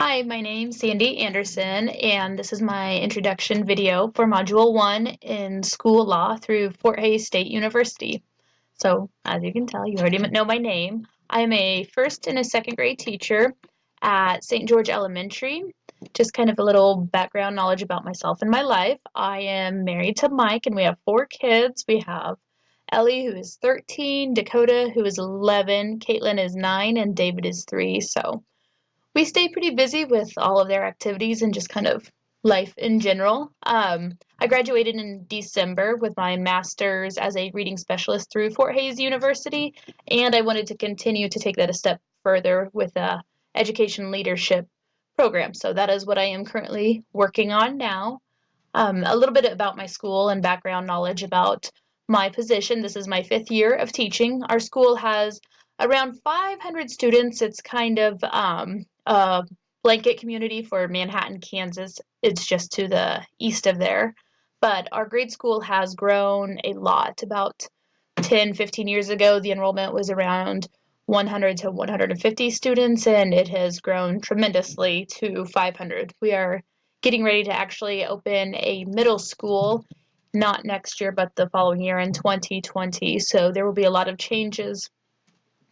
Hi, my name's Sandy Anderson, and this is my introduction video for Module 1 in School Law through Fort Hays State University. So, as you can tell, you already know my name. I am a first and a second grade teacher at St. George Elementary. Just kind of a little background knowledge about myself and my life. I am married to Mike, and we have 4 kids. We have Ellie, who is 13, Dakota, who is 11, Caitlin is 9, and David is 3. So, we stay pretty busy with all of their activities and just kind of life in general. I graduated in December with my master's as a reading specialist through Fort Hays University, and I wanted to continue to take that a step further with a education leadership program. So that is what I am currently working on now. A little bit about my school and background knowledge about my position. This is my 5th year of teaching. Our school has around 500 students. It's kind of a blanket community for Manhattan, Kansas. It's just to the east of there. But our grade school has grown a lot. About 10, 15 years ago, the enrollment was around 100 to 150 students, and it has grown tremendously to 500. We are getting ready to actually open a middle school, not next year, but the following year in 2020. So there will be a lot of changes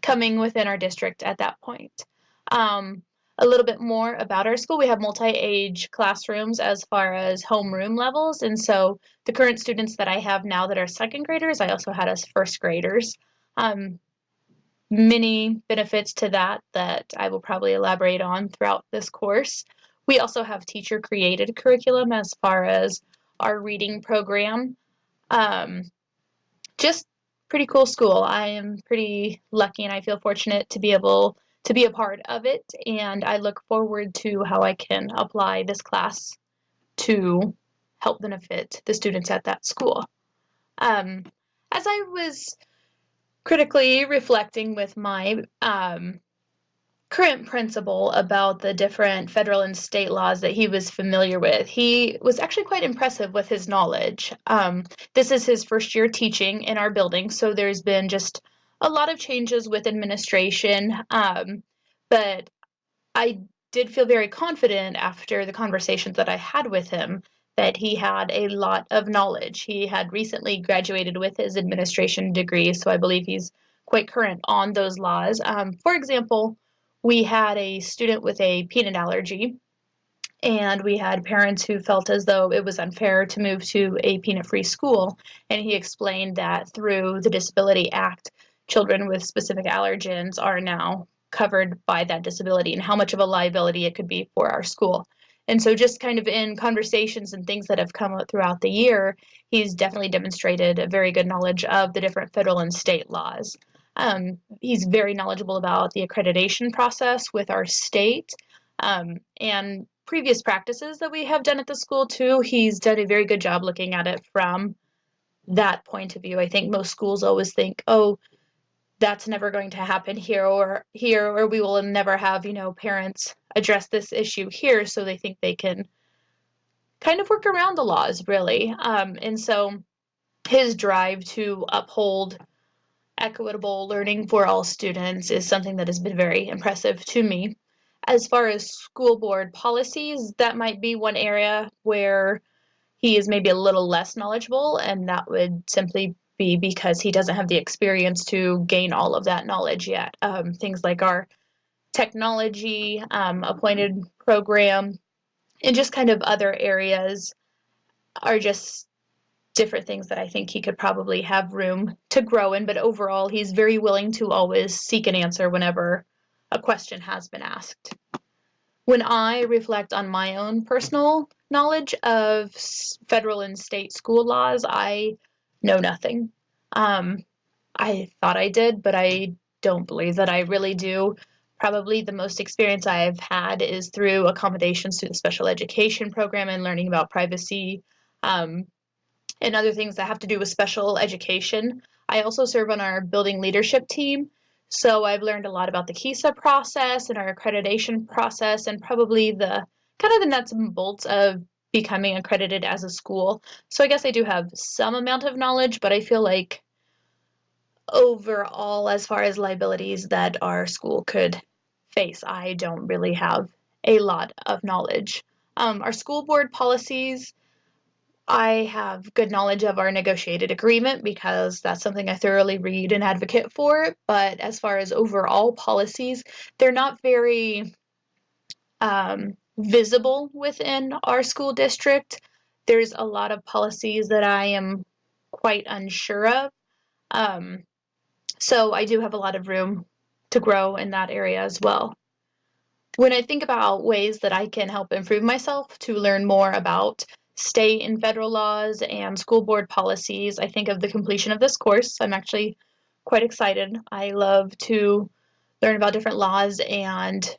coming within our district at that point. A little bit more about our school. We have multi-age classrooms as far as homeroom levels. And so the current students that I have now that are second graders, I also had as first graders. Many benefits to that I will probably elaborate on throughout this course. We also have teacher-created curriculum as far as our reading program. Just pretty cool school. I am pretty lucky and I feel fortunate to be able to be a part of it, and I look forward to how I can apply this class to help benefit the students at that school. As I was critically reflecting with my current principal about the different federal and state laws that he was familiar with, he was actually quite impressive with his knowledge. This is his first year teaching in our building, so there's been just a lot of changes with administration, but I did feel very confident after the conversations that I had with him that he had a lot of knowledge. He had recently graduated with his administration degree, so I believe he's quite current on those laws. For example, we had a student with a peanut allergy, and we had parents who felt as though it was unfair to move to a peanut-free school, and he explained that through the Disability Act, children with specific allergens are now covered by that disability and how much of a liability it could be for our school. And so just kind of in conversations and things that have come out throughout the year, he's definitely demonstrated a very good knowledge of the different federal and state laws. He's very knowledgeable about the accreditation process with our state, and previous practices that we have done at the school too. He's done a very good job looking at it from that point of view. I think most schools always think, oh, that's never going to happen here, or we will never have, parents address this issue here. So they think they can kind of work around the laws, really. And so his drive to uphold equitable learning for all students is something that has been very impressive to me. As far as school board policies, that might be one area where he is maybe a little less knowledgeable, and that would simply be because he doesn't have the experience to gain all of that knowledge yet. Things like our technology appointed program and just kind of other areas are just different things that I think he could probably have room to grow in, but overall, he's very willing to always seek an answer whenever a question has been asked. When I reflect on my own personal knowledge of federal and state school laws, I know nothing. I thought I did, but I don't believe that I really do. Probably the most experience I've had is through accommodations through the special education program and learning about privacy, and other things that have to do with special education. I also serve on our building leadership team, so I've learned a lot about the KISA process and our accreditation process and probably the kind of the nuts and bolts of becoming accredited as a school. So I guess I do have some amount of knowledge, but I feel like overall, as far as liabilities that our school could face, I don't really have a lot of knowledge. Our school board policies, I have good knowledge of our negotiated agreement because that's something I thoroughly read and advocate for. But as far as overall policies, they're not very visible within our school district. There's a lot of policies that I am quite unsure of. Um, so I do have a lot of room to grow in that area as well. When I think about ways that I can help improve myself to learn more about state and federal laws and school board policies, I think of the completion of this course. I'm actually quite excited. I love to learn about different laws and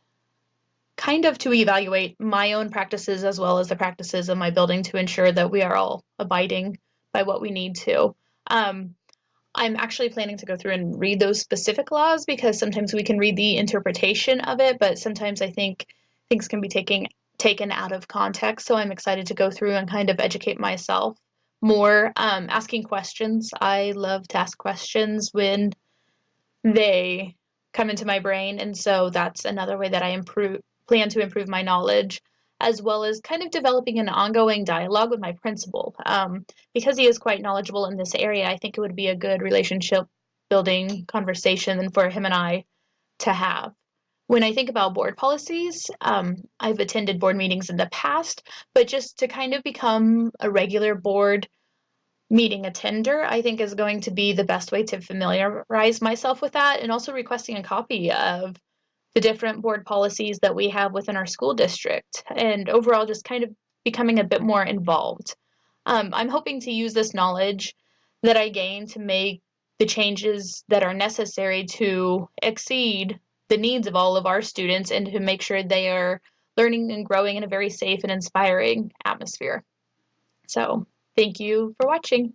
kind of to evaluate my own practices as well as the practices of my building to ensure that we are all abiding by what we need to. I'm actually planning to go through and read those specific laws because sometimes we can read the interpretation of it, but sometimes I think things can be taken out of context. So I'm excited to go through and kind of educate myself more. Asking questions. I love to ask questions when they come into my brain, and so that's another way that I plan to improve my knowledge, as well as kind of developing an ongoing dialogue with my principal. Because he is quite knowledgeable in this area, I think it would be a good relationship building conversation for him and I to have. When I think about board policies, I've attended board meetings in the past, but just to kind of become a regular board meeting attender, I think is going to be the best way to familiarize myself with that, and also requesting a copy of the different board policies that we have within our school district, and overall just kind of becoming a bit more involved. I'm hoping to use this knowledge that I gain to make the changes that are necessary to exceed the needs of all of our students and to make sure they are learning and growing in a very safe and inspiring atmosphere. So, thank you for watching.